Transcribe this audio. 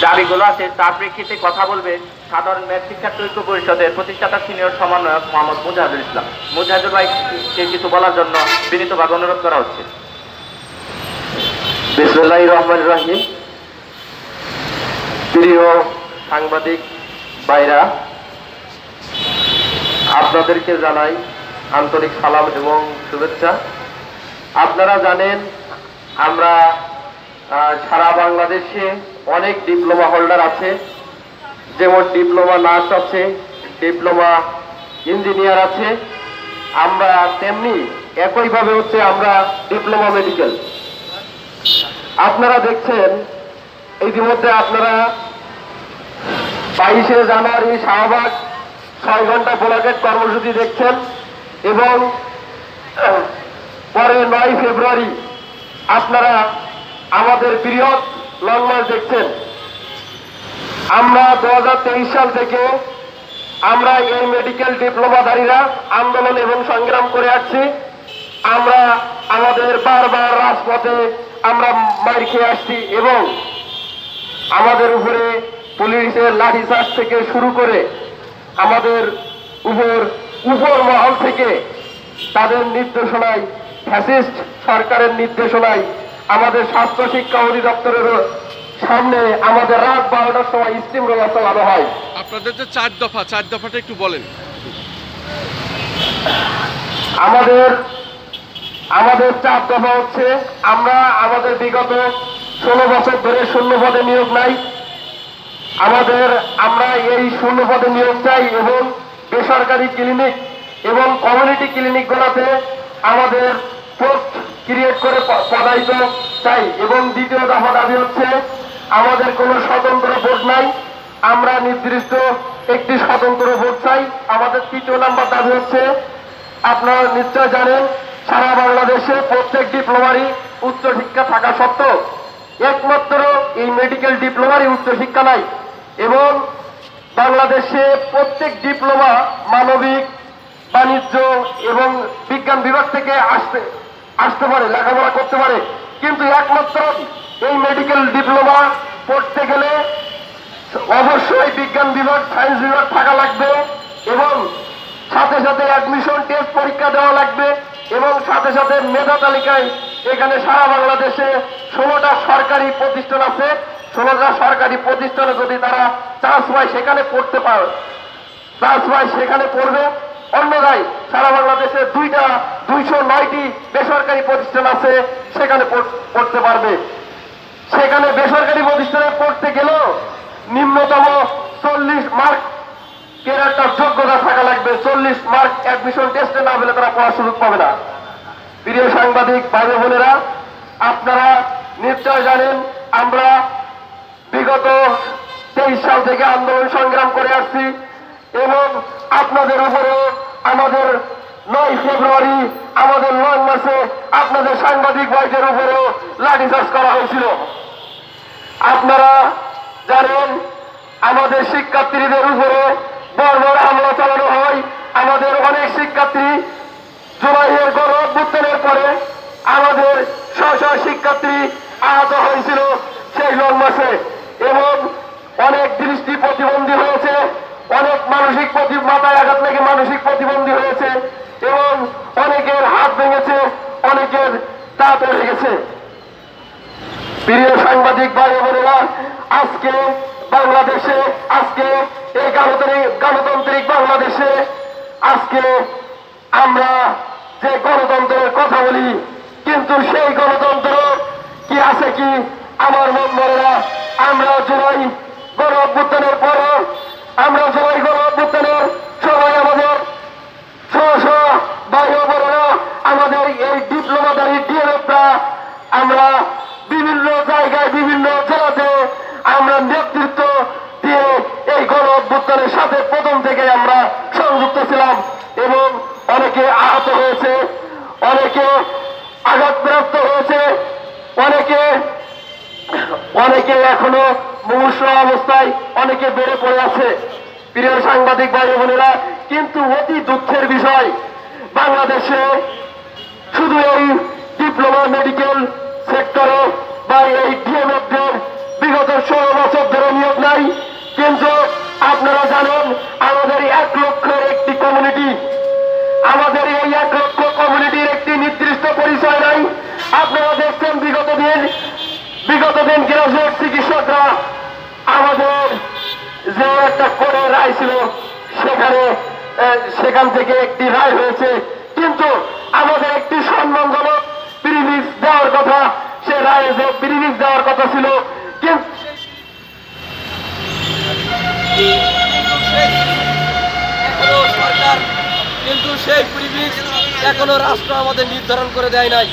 দাবিগুলো আছে তার প্রেক্ষিতে কথা বলবে সাধারণ ম্যাথ শিক্ষার্থী ঐক্য পরিষদের প্রতিষ্ঠাতা সিনিয়র সমন্বয়ক মোহাম্মদ মুজাহিদুল ইসলাম। মুজাহিদুল ভাইকে কিছু বলার জন্য বিনীতভাবে অনুরোধ করা হচ্ছে। বিসমিল্লাহির রহমানির রহিম। প্রিয় সাংবাদিক ভাইরা, আপনাদেরকে জানাই আন্তরিক সালাম এবং শুভেচ্ছা। আপনারা জানেন আমরা সারা বাংলাদেশে অনেক ডিপ্লোমা হোল্ডার আছে, যেমন ডিপ্লোমা নার্স আছে, ডিপ্লোমা ইঞ্জিনিয়ার আছে। আমরা তেমনি একইভাবে হচ্ছে আমরা ডিপ্লোমা মেডিকেল। আপনারা দেখছেন ইতিমধ্যে আপনারা 22শে জানুয়ারি শাহবাগ 6 ঘন্টা ব্লকেট কর্মসূচি দেখছেন এবং পরে 9 ফেব্রুয়ারি আপনারা আমাদের বৃহৎ লং মার্চ দেখছেন। আমরা 2023 সাল থেকে আমরা এই মেডিকেল ডিপ্লোমাধারীরা আন্দোলন এবং সংগ্রাম করে আসছি। আমরা আমাদের বারবার রাজপথে আমরা মাইর খেয়ে আসছি এবং আমাদের উপরে পুলিশের লাঠিচার্জ থেকে শুরু করে আমাদের উপর মহল থেকে তাদের নির্দেশনায়, ফ্যাসিস্ট সরকারের নির্দেশনায় আমাদের স্বাস্থ্য শিক্ষা অধিদপ্তরের সামনে আমাদের রাত 12টার সময় স্টিম রোল চালানো হয়। আপনাদের যে 4 দফাটা একটু বলেন। আমাদের 4 দফা হচ্ছে, আমরা আমাদের বিগত 16 বছর ধরে শূন্য পদে নিয়োগ নাই। আমরা এই শূন্য পদে নিয়োগ চাই এবং বেসরকারি ক্লিনিক এবং কমিউনিটি ক্লিনিক গুলোতে আমাদের পোস্ট ক্রিয়েট করে পদায়িত চাই। এবং দ্বিতীয় দফা দাবি হচ্ছে আমাদের কোনো স্বতন্ত্র ভোট নাই, আমরা নির্দিষ্ট একটি স্বতন্ত্র ভোট চাই। আমাদের তৃতীয় নাম্বার দাবি হচ্ছে, আপনারা নিশ্চয় জানেন সারা বাংলাদেশে প্রত্যেক ডিপ্লোমারই উচ্চশিক্ষা থাকা সত্ত্বেও একমাত্র এই মেডিকেল ডিপ্লোমারই উচ্চশিক্ষা নাই এবং বাংলাদেশে প্রত্যেক ডিপ্লোমা মানবিক, বাণিজ্য এবং বিজ্ঞান বিভাগ থেকে আসতে পারে, লেখাপড়া করতে পারে, কিন্তু একমাত্র এই মেডিকেল ডিপ্লোমা পড়তে গেলে অবশ্যই বিজ্ঞান বিভাগ, সায়েন্স বিভাগ থাকা লাগবে এবং সাথে সাথে অ্যাডমিশন টেস্ট পরীক্ষা দেওয়া লাগবে এবং সাথে সাথে মেধা তালিকায় এখানে সারা বাংলাদেশে 16টা সরকারি প্রতিষ্ঠান আছে। 16টা সরকারি প্রতিষ্ঠানে যদি তারা চান্স পায় সেখানে পড়তে পারে, চান্স পায় সেখানে পড়বে। অন্যথায় সারা বাংলাদেশে 209টি বেসরকারি প্রতিষ্ঠান আছে, সেখানে পড়তে পারবে। সেখানে বেসরকারি প্রতিষ্ঠানে পড়তে গেলেও নিম্নতম 40 মার্ক একটা যোগ্যতা থাকা লাগবে। 40 মার্ক অ্যাডমিশন টেস্টে না পেলে তারা পড়ার সুযোগ পাবে না। প্রিয় সাংবাদিক ভাই বোনেরা, আপনারা নিশ্চয় জানেন আমরা বিগত 23 সাল থেকে আন্দোলন সংগ্রাম করে আসছি এবং আপনাদের উপরেও আমাদের 9 ফেব্রুয়ারি আমাদের লং মার্চে আপনাদের সাংবাদিক ভাইদের উপরেও লাঠিচার্জ করা হয়েছিল। আপনারা জানেন আমাদের শিক্ষার্থীদের উপরে বর্বর হামলা চালানো হয়। আমাদের অনেক শিক্ষার্থী জুলাইয়ের গণ অভ্যুত্থানের পরে আমাদের শিক্ষার্থী আহত হয়েছিল সেই লং মার্চে এবং অনেক দৃষ্টি প্রতিবন্ধী হয়েছে, অনেক মানসিক মাথায় আঘাত লেগে মানসিক প্রতিবন্ধী হয়েছে এবং অনেকের হাত ভেঙেছে, অনেকের দাঁত উঠে গেছে। প্রিয় সাংবাদিক ভাই বোনেরা, আজকে বাংলাদেশে, আজকে এই গণতান্ত্রিক বাংলাদেশে আজকে আমরা যে গণতন্ত্রের কথা বলি, কিন্তু সেই গণতন্ত্র কি আছে কি? আমার মন মনে না। আমরা জুলাই গণ অভ্যুত্থানের পরে, আমরা জুলাই গণ অভ্যুত্থানের সময় আমাদের স্ব ভাই বোনেরা, আমাদের এই ডিপ্লোমাধারী ডিএলএফরা আমরা বিভিন্ন জায়গায়, বিভিন্ন জেলাতে আমরা নেতৃত্ব দিয়ে এই গণ অভ্যুত্থানের সাথে প্রথম থেকে আমরা সংযুক্ত ছিলাম এবং অনেকে আহত হয়েছে, অনেকে আঘাতপ্রাপ্ত হয়েছে, অনেকে এখনো মুমূর্ষ অবস্থায় অনেকে বেড়ে পড়ে আছে। প্রিয় সাংবাদিক ভাই বোনেরা, কিন্তু অতি দুঃখের বিষয়, বাংলাদেশে শুধু এই ডিপ্লোমা মেডিকেল সেক্টরে বা এই ডিএমএফদের বিগত 16 বছর ধরে কিন্তু আপনারা জানেন আমাদের 1 লক্ষের একটি কমিউনিটি, আমাদের এই 1 লক্ষ কমিউনিটির একটি নির্দিষ্ট পরিচয় নাই। আপনারা দেখছেন বিগত দিন গ্রাজুয়েট চিকিৎসকরা আমাদের যে একটা কোর্টের রায় ছিল সেখান থেকে একটি রায় হয়েছে, কিন্তু আমাদের একটি সম্মানজনক প্রিভিলেজ দেওয়ার কথা, সে রায়ে যে প্রিভিলেজ দেওয়ার কথা ছিল, কিন্তু এখনো সরকার কিন্তু সেই প্রিভিলেজ এখনো রাষ্ট্র আমাদের নির্ধারণ করে দেয় নাই।